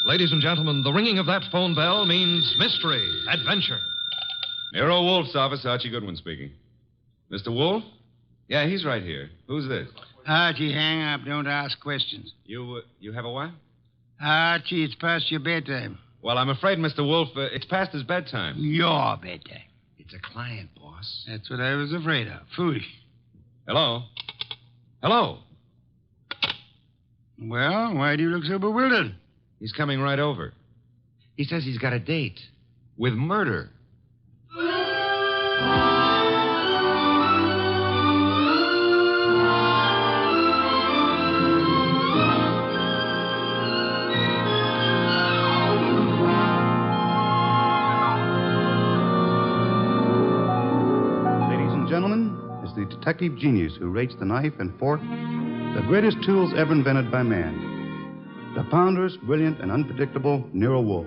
Ladies and gentlemen, the ringing of that phone bell means mystery, adventure. Nero Wolfe's office, Archie Goodwin speaking. Mr. Wolfe? Yeah, he's right here. Who's this? Archie, hang up. Don't ask questions. You have a what? Archie, it's past your bedtime. Well, I'm afraid, Mr. Wolfe, it's past his bedtime. Your bedtime. It's a client, boss. That's what I was afraid of. Foolish. Hello? Hello? Well, why do you look so bewildered? He's coming right over. He says he's got a date with murder. Ladies and gentlemen, it's the detective genius who rates the knife and fork the greatest tools ever invented by man. The ponderous, brilliant, and unpredictable Nero Wolfe.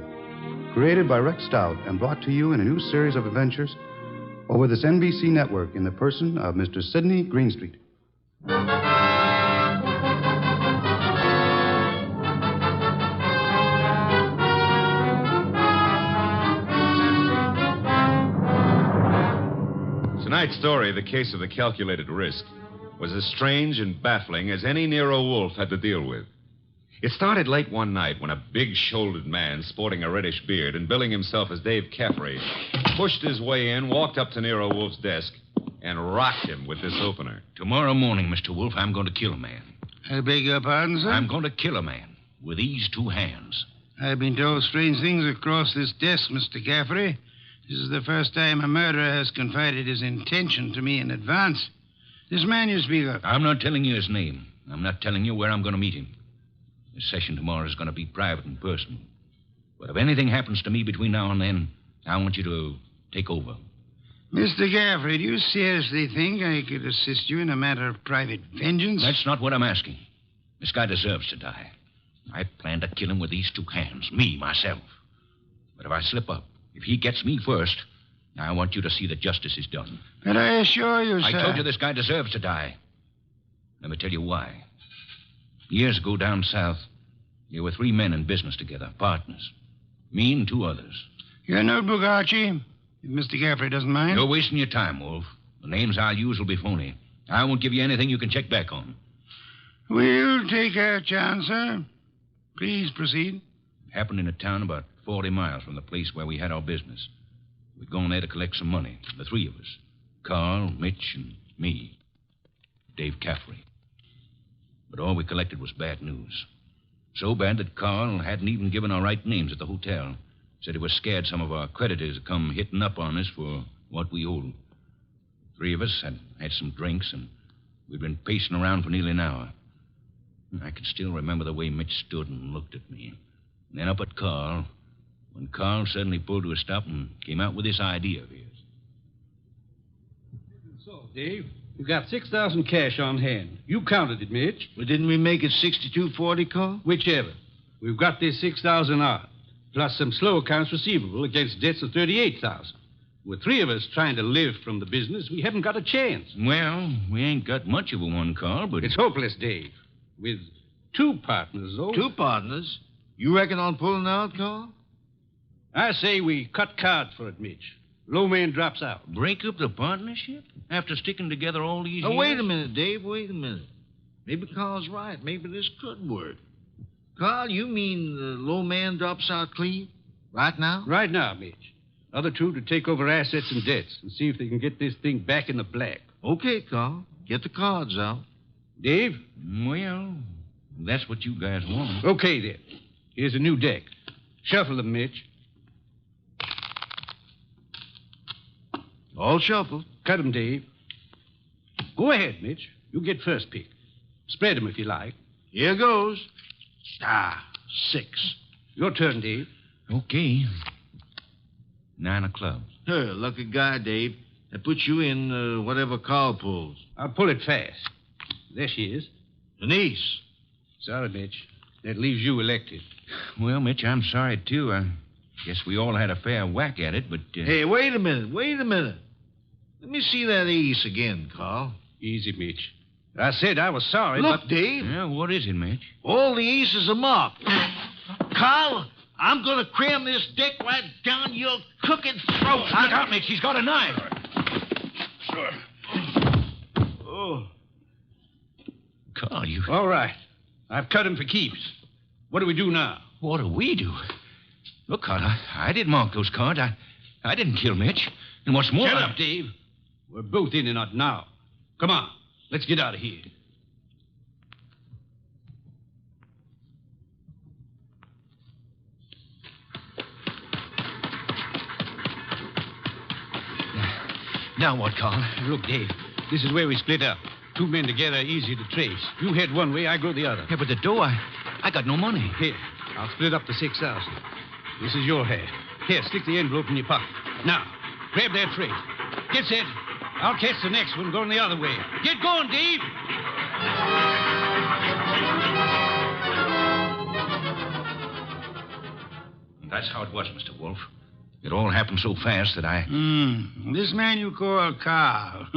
Created by Rex Stout and brought to you in a new series of adventures over this NBC network in the person of Mr. Sydney Greenstreet. Tonight's story, The Case of the Calculated Risk, was as strange and baffling as any Nero Wolfe had to deal with. It started late one night when a big-shouldered man sporting a reddish beard and billing himself as Dave Caffrey pushed his way in, walked up to Nero Wolfe's desk, and rocked him with this opener. Tomorrow morning, Mr. Wolfe, I'm going to kill a man. I beg your pardon, sir? I'm going to kill a man with these two hands. I've been told strange things across this desk, Mr. Caffrey. This is the first time a murderer has confided his intention to me in advance. This man you speak of. I'm not telling you his name. I'm not telling you where I'm going to meet him. This session tomorrow is going to be private and personal. But if anything happens to me between now and then, I want you to take over. Mr. Caffrey, do you seriously think I could assist you in a matter of private vengeance? That's not what I'm asking. This guy deserves to die. I plan to kill him with these two hands, me, myself. But if I slip up, if he gets me first, I want you to see that justice is done. But I assure you, sir... I told you this guy deserves to die. Let me tell you why. Years ago down south, there were three men in business together, partners. Me and two others. Your notebook, Archie, if Mr. Caffrey doesn't mind. You're wasting your time, Wolf. The names I'll use will be phony. I won't give you anything you can check back on. We'll take our chance, sir. Please proceed. It happened in a town about 40 miles from the place where we had our business. We'd gone there to collect some money, the three of us. Carl, Mitch, and me. Dave Caffrey. But all we collected was bad news. So bad that Carl hadn't even given our right names at the hotel. Said he was scared some of our creditors would come hitting up on us for what we owed. Three of us had some drinks, and we'd been pacing around for nearly an hour. I can still remember the way Mitch stood and looked at me. And then up at Carl, when Carl suddenly pulled to a stop and came out with this idea of his. So, Dave, you've got $6,000 cash on hand. You counted it, Mitch. Well, didn't we make it $62.40, Carl? Whichever. We've got this $6,000 odd, plus some slow accounts receivable against debts of $38,000. With three of us trying to live from the business, we haven't got a chance. Well, we ain't got much of a one, Carl, but... It's hopeless, Dave. With two partners, though. Two partners? You reckon on pulling out, Carl? I say we cut cards for it, Mitch. Low man drops out. Break up the partnership? After sticking together all these years? Wait a minute, Dave. Wait a minute. Maybe Carl's right. Maybe this could work. Carl, you mean the low man drops out clean? Right now? Right now, Mitch. Other two to take over assets and debts and see if they can get this thing back in the black. Okay, Carl. Get the cards out. Dave? Well, that's what you guys want. Okay, then. Here's a new deck. Shuffle them, Mitch. All shuffled. Cut them, Dave. Go ahead, Mitch. You get first pick. Spread them if you like. Here goes. 6. Your turn, Dave. Okay. 9 of clubs. Lucky guy, Dave. That puts you in whatever Carl pulls. I'll pull it fast. There she is. Denise. Sorry, Mitch. That leaves you elected. Well, Mitch, I'm sorry, too. I guess we all had a fair whack at it, but... Hey, wait a minute. Let me see that ace again, Carl. Easy, Mitch. I said I was sorry, Look, but... Dave. Yeah, what is it, Mitch? All the aces are marked. Carl, I'm going to cram this dick right down your cooking throat. Look out, Mitch. He's got a knife. Sure. Oh. Carl, you... All right. I've cut him for keeps. What do we do now? What do we do? Look, Carl, I didn't mark those cards. I didn't kill Mitch. And what's more... Shut up, Dave. We're both in and out now. Come on. Let's get out of here. Now what, Carl? Look, Dave, this is where we split up. Two men together, easy to trace. You head one way, I go the other. Yeah, but the dough, I got no money. Here, I'll split up the 6,000. This is your half. Here, stick the envelope in your pocket. Now, grab that freight. Get set. I'll catch the next one going the other way. Get going, Dave. That's how it was, Mr. Wolfe. It all happened so fast that I... This man you call Carl,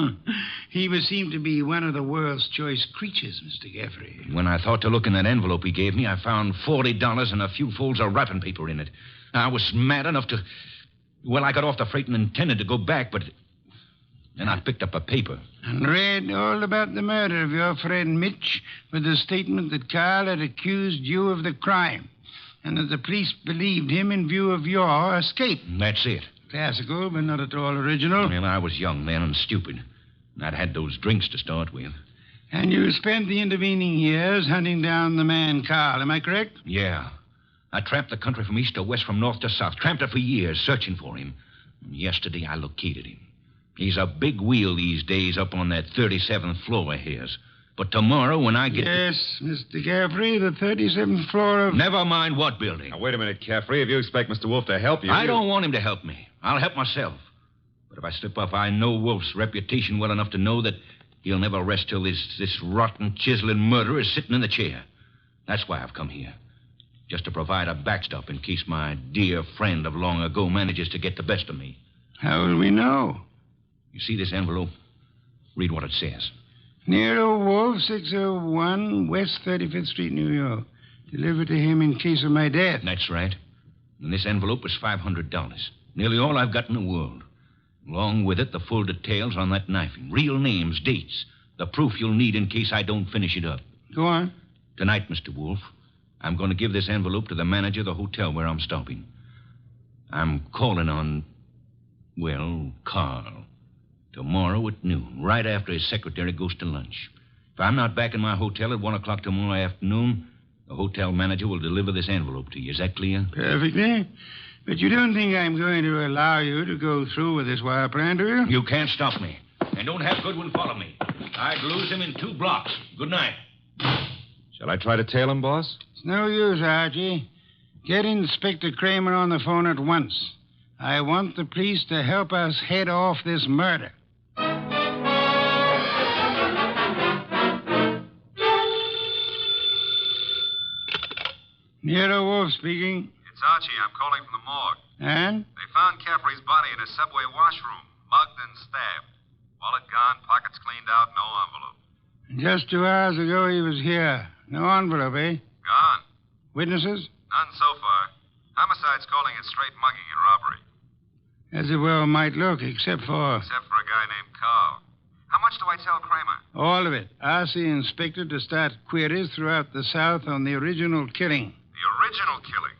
he would seem to be one of the world's choice creatures, Mr. Gaffrey. When I thought to look in that envelope he gave me, I found $40 and a few folds of wrapping paper in it. I was mad enough to... Well, I got off the freight and intended to go back, but... Then I picked up a paper. And read all about the murder of your friend Mitch with the statement that Carl had accused you of the crime and that the police believed him in view of your escape. That's it. Classical, but not at all original. Well, I was young then and stupid. And I'd had those drinks to start with. And you spent the intervening years hunting down the man Carl, am I correct? Yeah. I tramped the country from east to west, from north to south. Tramped it for years, searching for him. And yesterday I located him. He's a big wheel these days up on that 37th floor of his. But tomorrow when I get... Yes, Mr. Gaffrey, the 37th floor of... Never mind what building. Now, wait a minute, Caffrey. If you expect Mr. Wolfe to help you... I don't want him to help me. I'll help myself. But if I slip up, I know Wolfe's reputation well enough to know that he'll never rest till this rotten, chiseling murderer is sitting in the chair. That's why I've come here. Just to provide a backstop in case my dear friend of long ago manages to get the best of me. How will we know? You see this envelope? Read what it says. Nero Wolfe, 601 West 35th Street, New York. Delivered to him in case of my death. That's right. And this envelope is $500. Nearly all I've got in the world. Along with it, the full details on that knifing. Real names, dates. The proof you'll need in case I don't finish it up. Go on. Tonight, Mr. Wolfe, I'm going to give this envelope to the manager of the hotel where I'm stopping. I'm calling on, well, Carl. Tomorrow at noon, right after his secretary goes to lunch. If I'm not back in my hotel at 1 o'clock tomorrow afternoon, the hotel manager will deliver this envelope to you. Is that clear? Perfectly. But you don't think I'm going to allow you to go through with this wire plan, do you? You can't stop me. And don't have Goodwin follow me. I'd lose him in 2 blocks. Good night. Shall I try to tail him, boss? It's no use, Archie. Get Inspector Kramer on the phone at once. I want the police to help us head off this murder. Nero Wolfe speaking. It's Archie. I'm calling from the morgue. And? They found Caffrey's body in a subway washroom, mugged and stabbed. Wallet gone, pockets cleaned out, no envelope. Just 2 hours ago he was here. No envelope, eh? Gone. Witnesses? None so far. Homicide's calling it straight mugging and robbery. As it well might look, except for a guy named Carl. How much do I tell Kramer? all of it. Ask the inspector to start queries throughout the South on the original killing. The original killing?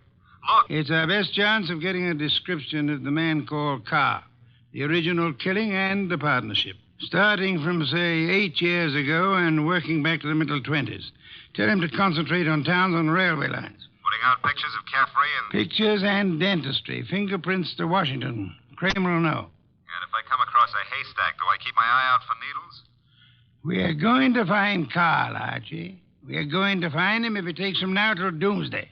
Look. It's our best chance of getting a description of the man called Carr, the original killing and the partnership. Starting from, say, 8 years ago and working back to the middle 20s. Tell him to concentrate on towns on railway lines. Putting out pictures of Caffrey and... Pictures and dentistry. Fingerprints to Washington. Kramer will know. And if I come across a haystack, do I keep my eye out for needles? We are going to find Carl, Archie. We are going to find him if it takes from now till doomsday.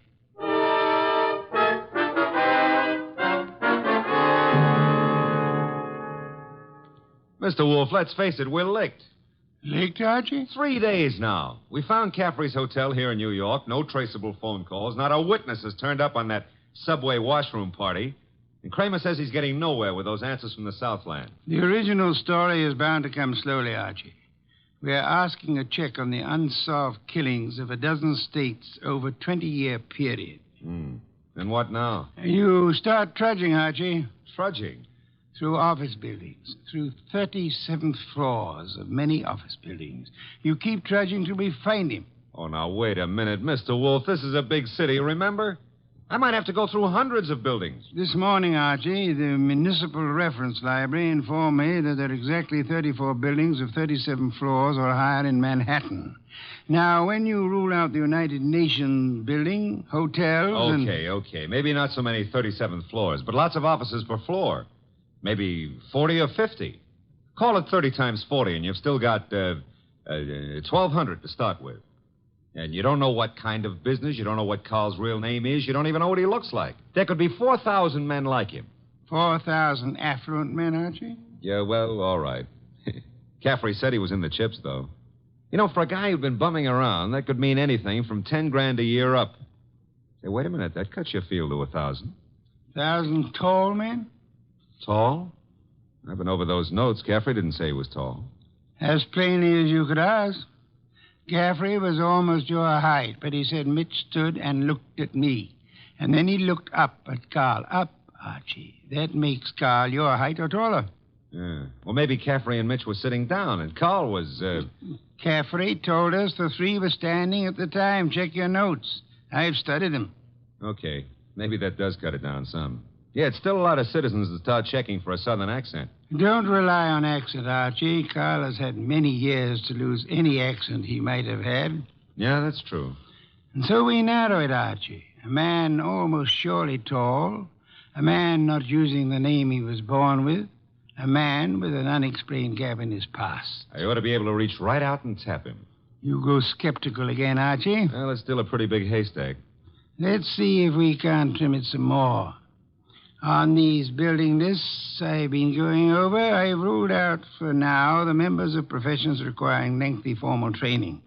Mr. Wolfe, let's face it, we're licked. Licked, Archie? 3 days now. We found Caffrey's hotel here in New York. No traceable phone calls. Not a witness has turned up on that subway washroom party. And Kramer says he's getting nowhere with those answers from the Southland. The original story is bound to come slowly, Archie. We are asking a check on the unsolved killings of a dozen states over a 20-year period. And what now? You start trudging, Archie. Trudging. Through office buildings, through 37th floors of many office buildings. You keep trudging till we find him. Oh, now, wait a minute. Mr. Wolfe, this is a big city, remember? I might have to go through hundreds of buildings. This morning, Archie, the Municipal Reference Library informed me that there are exactly 34 buildings of 37 floors or higher in Manhattan. Now, when you rule out the United Nations building, hotels, Okay. Maybe not so many 37th floors, but lots of offices per floor. Maybe 40 or 50. Call it 30 times 40, and you've still got 1,200 to start with. And you don't know what kind of business. You don't know what Carl's real name is. You don't even know what he looks like. There could be 4,000 men like him. 4,000 affluent men, Archie? Yeah, well, all right. Caffrey said he was in the chips, though. You know, for a guy who'd been bumming around, that could mean anything from 10 grand a year up. Say, wait a minute. That cuts your field to 1,000. 1,000 tall men? Tall? I've been over those notes. Caffrey didn't say he was tall. As plainly as you could ask. Caffrey was almost your height, but he said Mitch stood and looked at me. And then he looked up at Carl. Up, Archie. That makes Carl your height or taller. Yeah. Well, maybe Caffrey and Mitch were sitting down, and Carl was, Caffrey told us the three were standing at the time. Check your notes. I've studied them. Okay. Maybe that does cut it down some. Yeah, it's still a lot of citizens that start checking for a southern accent. Don't rely on accent, Archie. Carl has had many years to lose any accent he might have had. Yeah, that's true. And so we narrow it, Archie. A man almost surely tall. A man not using the name he was born with. A man with an unexplained gap in his past. I ought to be able to reach right out and tap him. You go skeptical again, Archie. Well, it's still a pretty big haystack. Let's see if we can't trim it some more. On these building lists I've been going over, I've ruled out for now the members of professions requiring lengthy formal training.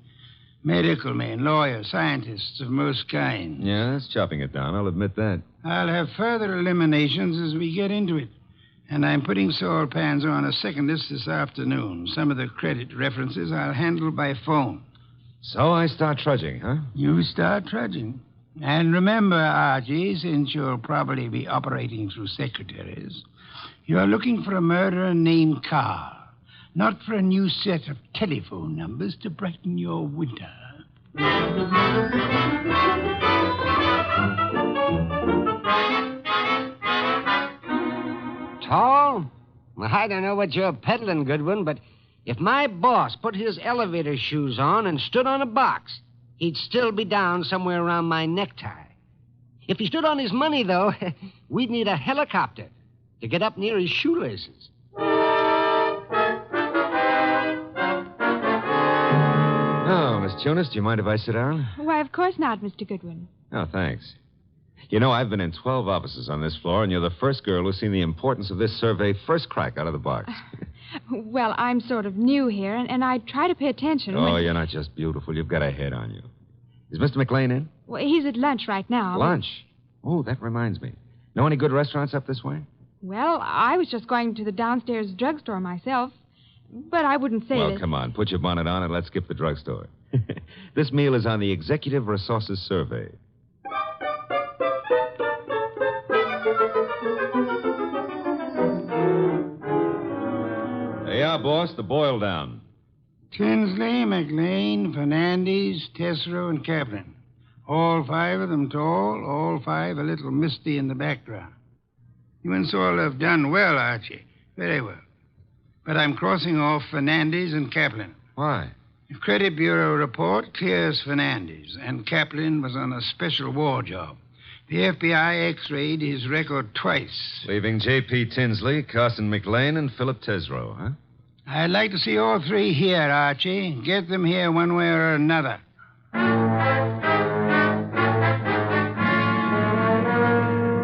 Medical men, lawyers, scientists of most kinds. Yeah, that's chopping it down. I'll admit that. I'll have further eliminations as we get into it. And I'm putting Saul Panzer on a second list this afternoon. Some of the credit references I'll handle by phone. So I start trudging, huh? You start trudging. And remember, Archie, since you'll probably be operating through secretaries, you're looking for a murderer named Carl, not for a new set of telephone numbers to brighten your winter. Tall? Well, I don't know what you're peddling, Goodwin, but if my boss put his elevator shoes on and stood on a box, he'd still be down somewhere around my necktie. If he stood on his money, though, we'd need a helicopter to get up near his shoelaces. Oh, Miss Jonas, do you mind if I sit down? Why, of course not, Mr. Goodwin. Oh, thanks. You know, I've been in 12 offices on this floor, and you're the first girl who's seen the importance of this survey first crack out of the box. Well, I'm sort of new here, and I try to pay attention. Oh, you're not just beautiful. You've got a head on you. Is Mr. McLean in? Well, he's at lunch right now. Lunch? Oh, that reminds me. Know any good restaurants up this way? Well, I was just going to the downstairs drugstore myself, but I wouldn't say Well, that... come on. Put your bonnet on and let's skip the drugstore. This meal is on the Executive Resources Survey. There you are, boss. The boil down. Tinsley, McLean, Fernandez, Tesreau, and Kaplan. All five of them tall, all five a little misty in the background. You and Saul have done well, Archie. Very well. But I'm crossing off Fernandez and Kaplan. Why? The Credit Bureau report clears Fernandez, and Kaplan was on a special war job. The FBI x-rayed his record twice. Leaving J.P. Tinsley, Carson McLean, and Philip Tesreau, huh? I'd like to see all three here, Archie. Get them here one way or another.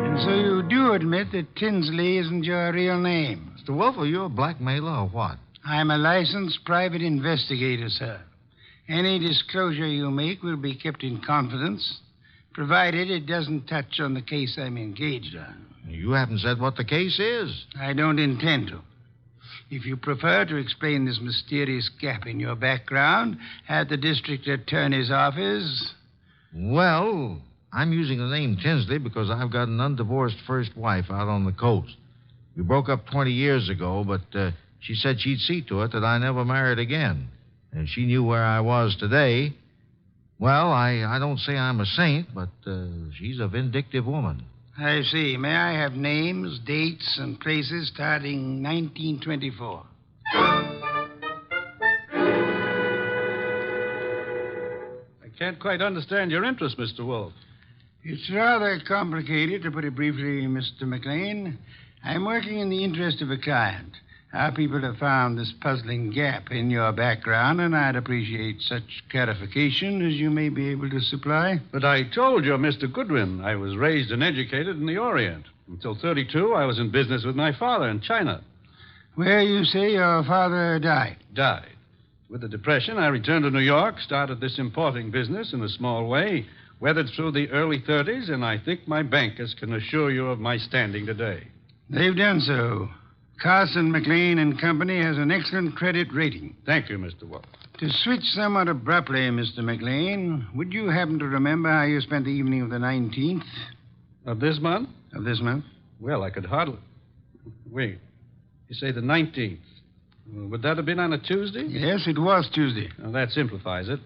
And so you do admit that Tinsley isn't your real name? Mr. Wolfe, are you a blackmailer or what? I'm a licensed private investigator, sir. Any disclosure you make will be kept in confidence, provided it doesn't touch on the case I'm engaged on. You haven't said what the case is. I don't intend to. If you prefer to explain this mysterious gap in your background at the district attorney's office... Well, I'm using the name Tinsley because I've got an undivorced first wife out on the coast. We broke up 20 years ago, but she said she'd see to it that I never married again. And she knew where I was today. Well, I don't say I'm a saint, but she's a vindictive woman. I see. May I have names, dates, and places starting 1924? I can't quite understand your interest, Mr. Wolfe. It's rather complicated, to put it briefly, Mr. McLean. I'm working in the interest of a client. Our people have found this puzzling gap in your background, and I'd appreciate such clarification as you may be able to supply. But I told you, Mr. Goodwin, I was raised and educated in the Orient. Until 32, I was in business with my father in China. Where you say your father died? Died. With the Depression, I returned to New York, started this importing business in a small way, weathered through the early 30s, and I think my bankers can assure you of my standing today. They've done so. Carson, McLean and Company has an excellent credit rating. Thank you, Mr. Wolfe. To switch somewhat abruptly, Mr. McLean, would you happen to remember how you spent the evening of the 19th? Of this month? Of this month? Well, I could hardly... Wait. You say the 19th. Would that have been on a Tuesday? Yes, it was Tuesday. Well, that simplifies it.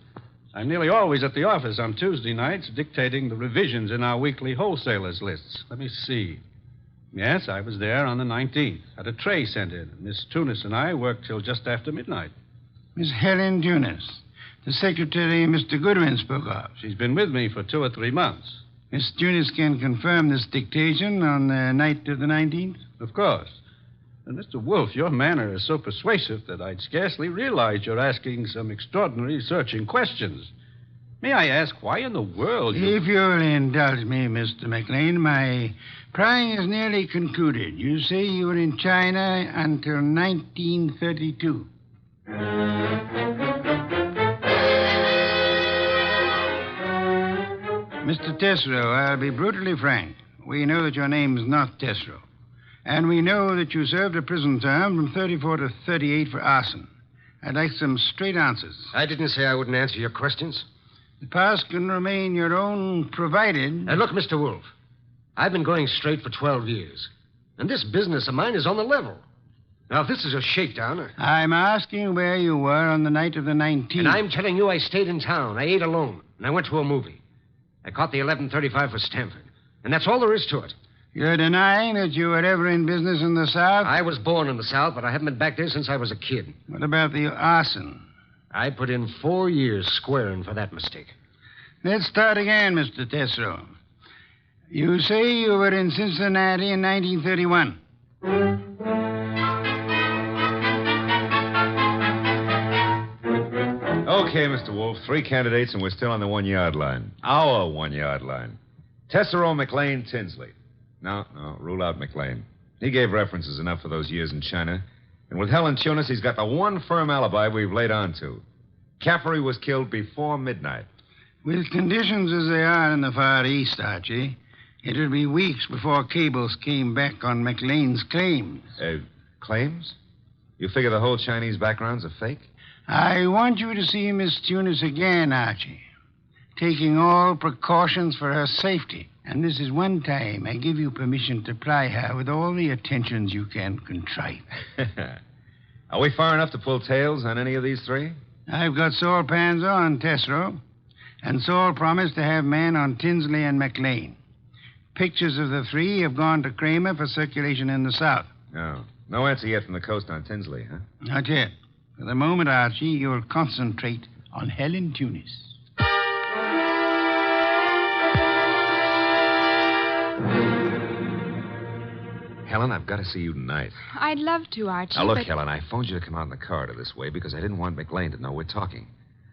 I'm nearly always at the office on Tuesday nights dictating the revisions in our weekly wholesalers' lists. Let me see. Yes, I was there on the 19th. Had a tray sent in. Miss Tunis and I worked till just after midnight. Miss Helen Tunis, the secretary Mr. Goodwin spoke of. She's been with me for 2 or 3 months. Miss Tunis can confirm this dictation on the night of the 19th? Of course. And Mr. Wolfe, your manner is so persuasive that I'd scarcely realize you're asking some extraordinary searching questions. May I ask why in the world you... If you'll indulge me, Mr. McLean, my prying is nearly concluded. You say you were in China until 1932. Mr. Tesreau, I'll be brutally frank. We know that your name is not Tesreau. And we know that you served a prison term from 34 to 38 for arson. I'd like some straight answers. I didn't say I wouldn't answer your questions. The past can remain your own, provided... Now, look, Mr. Wolfe, I've been going straight for 12 years. And this business of mine is on the level. Now, if this is a shakedown... I'm asking where you were on the night of the 19th. And I'm telling you I stayed in town. I ate alone. And I went to a movie. I caught the 11:35 for Stanford. And that's all there is to it. You're denying that you were ever in business in the South? I was born in the South, but I haven't been back there since I was a kid. What about the arson? I put in 4 years squaring for that mistake. Let's start again, Mr. Tesreau. You say you were in Cincinnati in 1931. Okay, Mr. Wolfe, 3 candidates, and we're still on the 1-yard line. Our 1-yard line. Tesreau, McLean, Tinsley. No, rule out McLean. He gave references enough for those years in China. And with Helen Tunis, he's got the one firm alibi we've laid on to. Caffrey was killed before midnight. With conditions as they are in the Far East, Archie, it'll be weeks before cables came back on McLean's claims. Claims? You figure the whole Chinese background's a fake? I want you to see Miss Tunis again, Archie, taking all precautions for her safety. And this is one time I give you permission to ply her with all the attentions you can contrive. Are we far enough to pull tails on any of these 3? I've got Saul Pans on Tesreau, and Saul promised to have men on Tinsley and McLean. Pictures of the 3 have gone to Kramer for circulation in the South. Oh. No answer yet from the coast on Tinsley, huh? Not yet. For the moment, Archie, you'll concentrate on Helen Tunis. Helen, I've got to see you tonight. I'd love to, Archie. Now, look, but... Helen, I phoned you to come out in the corridor this way because I didn't want McLean to know we're talking.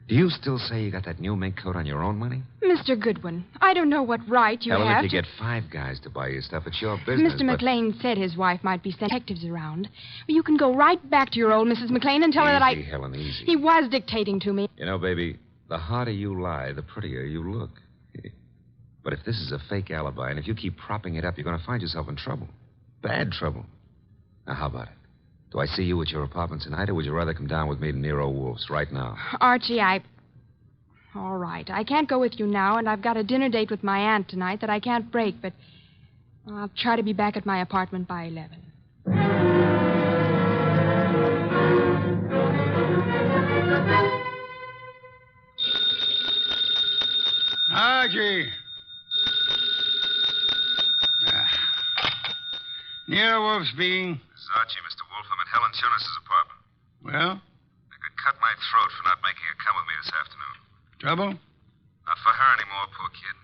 Do you still say you got that new mink coat on your own money? Mr. Goodwin, I don't know what right you Helen, have if you to... get 5 guys to buy you stuff, it's your business. Mr. McLean said his wife might be sent detectives around. Well, you can go right back to your old Mrs. McLean and tell her that Easy, Helen, easy. He was dictating to me. You know, baby, the harder you lie, the prettier you look. But if this is a fake alibi, and if you keep propping it up, you're going to find yourself in trouble. Bad trouble. Now, how about it? Do I see you at your apartment tonight, or would you rather come down with me to Nero Wolfe's right now? Archie, I All right. I can't go with you now, and I've got a dinner date with my aunt tonight that I can't break, but I'll try to be back at my apartment by 11. Archie. Nero Wolfe speaking. This is Archie, Mr. Wolfe. I'm at Helen Tunis's apartment. Well, I could cut my throat for not making her come with me this afternoon. trouble? Not for her anymore, poor kid.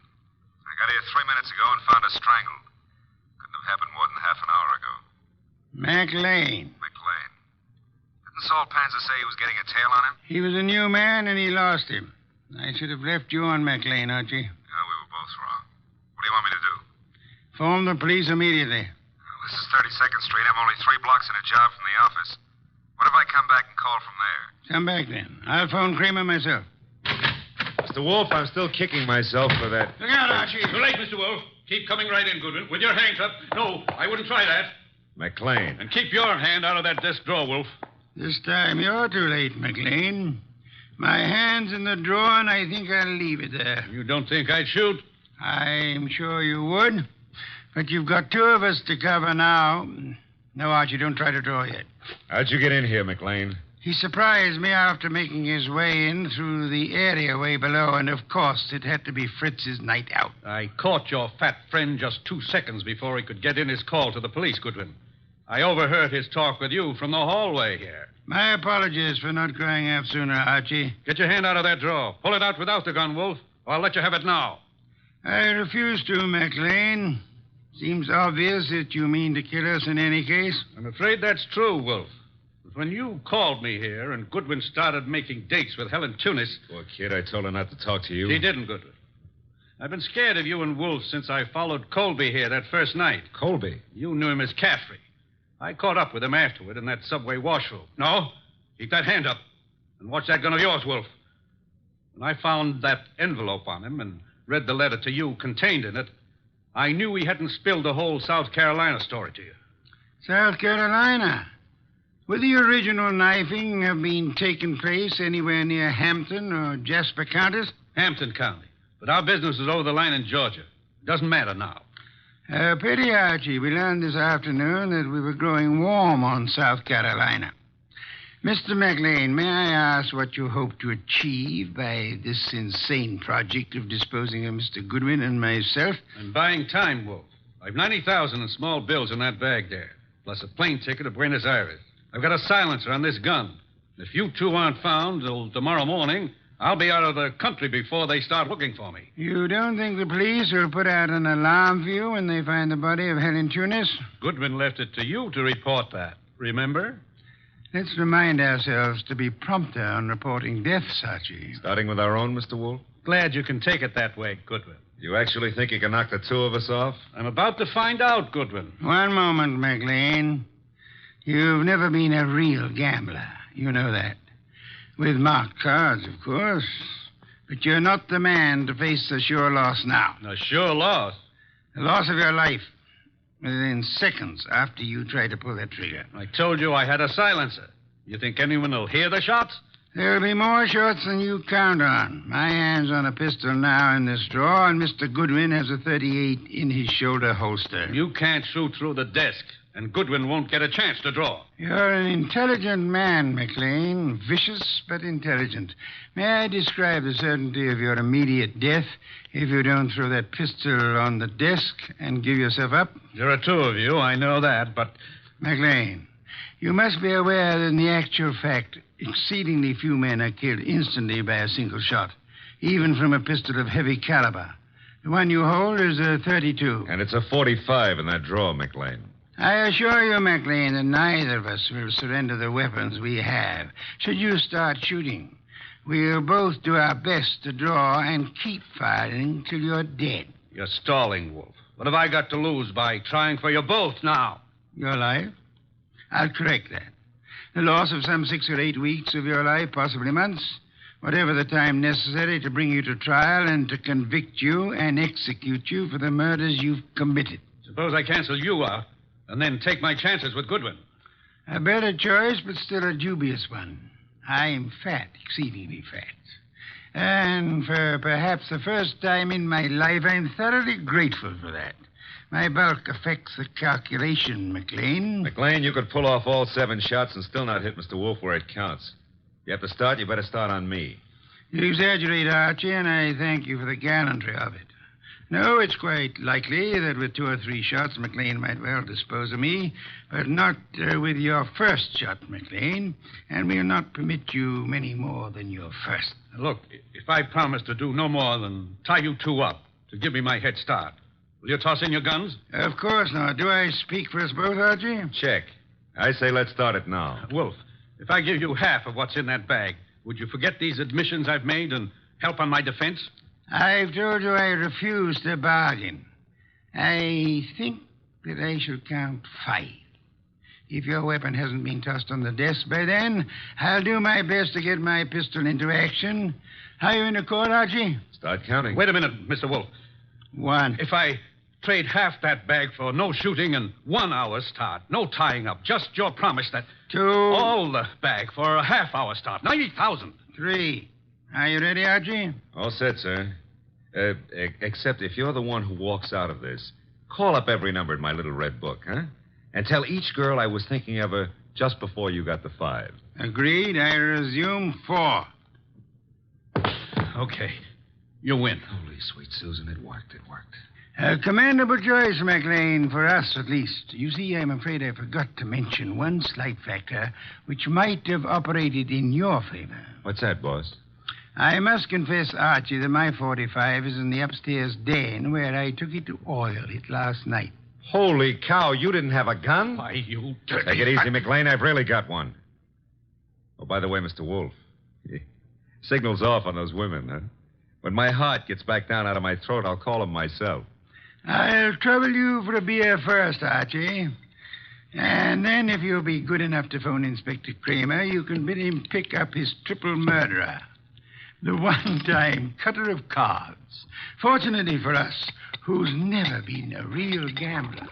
I got here 3 minutes ago and found her strangled. Couldn't have happened more than half an hour ago. McLean. McLean. Didn't Saul Panzer say he was getting a tail on him? He was a new man, and he lost him. I should have left you on McLean, Archie. No, we were both wrong. What do you want me to do? Phone the police immediately. Well, this is 32nd Street. I'm only 3 blocks in a job from the office. What if I come back and call from there? Come back then. I'll phone Kramer myself. Mr. Wolfe, I'm still kicking myself for that. Look out, Archie. Too late, Mr. Wolfe. Keep coming right in, Goodwin, with your hands up. No, I wouldn't try that. McLean. And keep your hand out of that desk drawer, Wolfe. This time you're too late, McLean. My hand's in the drawer, and I think I'll leave it there. You don't think I'd shoot? I'm sure you would. But you've got 2 of us to cover now. No, Archie, don't try to draw yet. How'd you get in here, McLean? He surprised me after making his way in through the area way below, and of course it had to be Fritz's night out. I caught your fat friend just 2 seconds before he could get in his call to the police, Goodwin. I overheard his talk with you from the hallway here. My apologies for not crying out sooner, Archie. Get your hand out of that drawer. Pull it out without the gun, Wolfe, or I'll let you have it now. I refuse to, McLean. Seems obvious that you mean to kill us in any case. I'm afraid that's true, Wolfe. But when you called me here and Goodwin started making dates with Helen Tunis... Poor kid, I told her not to talk to you. She didn't, Goodwin. I've been scared of you and Wolfe since I followed Colby here that first night. Colby? You knew him as Caffrey. I caught up with him afterward in that subway washroom. No, keep that hand up and watch that gun of yours, Wolfe. When I found that envelope on him and read the letter to you contained in it, I knew he hadn't spilled the whole South Carolina story to you. South Carolina? Would the original knifing have been taking place anywhere near Hampton or Jasper counties? Hampton County. But our business is over the line in Georgia. Doesn't matter now. Pity, Archie. We learned this afternoon that we were growing warm on South Carolina. Mr. McLean, may I ask what you hope to achieve by this insane project of disposing of Mr. Goodwin and myself? I'm buying time, Wolfe. I've $90,000 in small bills in that bag there, plus a plane ticket to Buenos Aires. I've got a silencer on this gun. If you 2 aren't found till tomorrow morning, I'll be out of the country before they start looking for me. You don't think the police will put out an alarm for you when they find the body of Helen Tunis? Goodwin left it to you to report that. Remember? Let's remind ourselves to be prompter on reporting deaths, Archie. Starting with our own, Mr. Wolfe? Glad you can take it that way, Goodwin. You actually think you can knock the 2 of us off? I'm about to find out, Goodwin. One moment, McLean. You've never been a real gambler. You know that. With marked cards, of course. But you're not the man to face a sure loss now. A sure loss? The loss of your life. Within seconds after you try to pull that trigger. I told you I had a silencer. You think anyone will hear the shots? There'll be more shots than you count on. My hand's on a pistol now in this drawer, and Mr. Goodwin has a .38 in his shoulder holster. You can't shoot through the desk, and Goodwin won't get a chance to draw. You're an intelligent man, McLean. Vicious, but intelligent. May I describe the certainty of your immediate death if you don't throw that pistol on the desk and give yourself up? There are 2 of you, I know that, but... McLean, you must be aware that in the actual fact, exceedingly few men are killed instantly by a single shot, even from a pistol of heavy caliber. The one you hold is a .32. And it's a .45 in that drawer, McLean. I assure you, McLean, that neither of us will surrender the weapons we have. Should you start shooting, we'll both do our best to draw and keep firing till you're dead. You're stalling, Wolfe. What have I got to lose by trying for you both now? Your life? I'll correct that. The loss of some 6 or 8 weeks of your life, possibly months. Whatever the time necessary to bring you to trial and to convict you and execute you for the murders you've committed. Suppose I cancel you out and then take my chances with Goodwin. A better choice, but still a dubious one. I am fat, exceedingly fat. And for perhaps the first time in my life, I'm thoroughly grateful for that. My bulk affects the calculation, McLean. McLean, you could pull off all 7 shots and still not hit Mr. Wolfe where it counts. You have to start, you better start on me. You exaggerate, Archie, and I thank you for the gallantry of it. No, it's quite likely that with 2 or 3 shots, McLean might well dispose of me, but not with your first shot, McLean, and we'll not permit you many more than your first. Look, if I promise to do no more than tie you 2 up to give me my head start, will you toss in your guns? Of course not. Do I speak for us both, Archie? Check. I say let's start it now. Wolf, if I give you half of what's in that bag, would you forget these admissions I've made and help on my defense? I've told you I refuse to bargain. I think that I shall count 5. If your weapon hasn't been tossed on the desk by then, I'll do my best to get my pistol into action. How you in accord, Archie? Start counting. Wait a minute, Mr. Wolf. 1. If I trade half that bag for no shooting and 1 hour start, no tying up, just your promise that... 2. All the bag for a half-hour start, 90,000. 3. Are you ready, Archie? All set, sir. Except if you're the one who walks out of this, call up every number in my little red book, huh? And tell each girl I was thinking of her just before you got the 5. Agreed. I resume 4. Okay. You win. Holy sweet Susan, it worked. A commendable choice, McLean, for us at least. You see, I'm afraid I forgot to mention one slight factor which might have operated in your favor. What's that, boss? I must confess, Archie, that my 45 is in the upstairs den where I took it to oil it last night. Holy cow, you didn't have a gun? Why, you dirty... Take it easy, McLean. I've really got one. Oh, by the way, Mr. Wolfe, signal's off on those women, huh? When my heart gets back down out of my throat, I'll call them myself. I'll trouble you for a beer first, Archie. And then, if you'll be good enough to phone Inspector Kramer, you can bid him pick up his triple murderer, the one-time cutter of cards. Fortunately for us, who's never been a real gambler.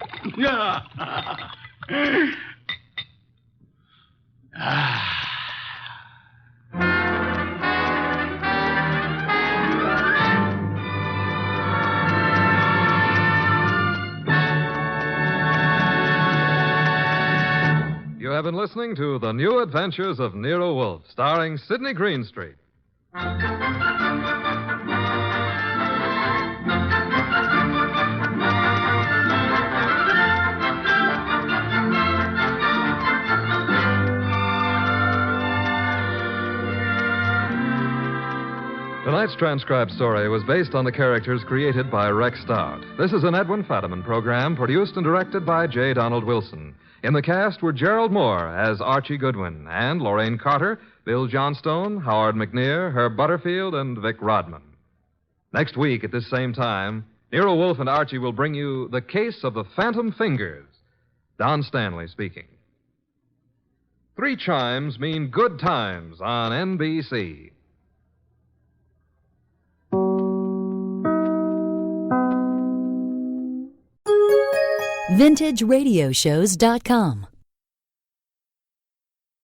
You have been listening to The New Adventures of Nero Wolfe, starring Sydney Greenstreet. Tonight's transcribed story was based on the characters created by Rex Stout. This is an Edwin Fadiman program produced and directed by J. Donald Wilson. In the cast were Gerald Moore as Archie Goodwin and Lorraine Carter, Bill Johnstone, Howard McNear, Herb Butterfield, and Vic Rodman. Next week at this same time, Nero Wolfe and Archie will bring you The Case of the Phantom Fingers. Don Stanley speaking. 3 chimes mean good times on NBC. VintageRadioshows.com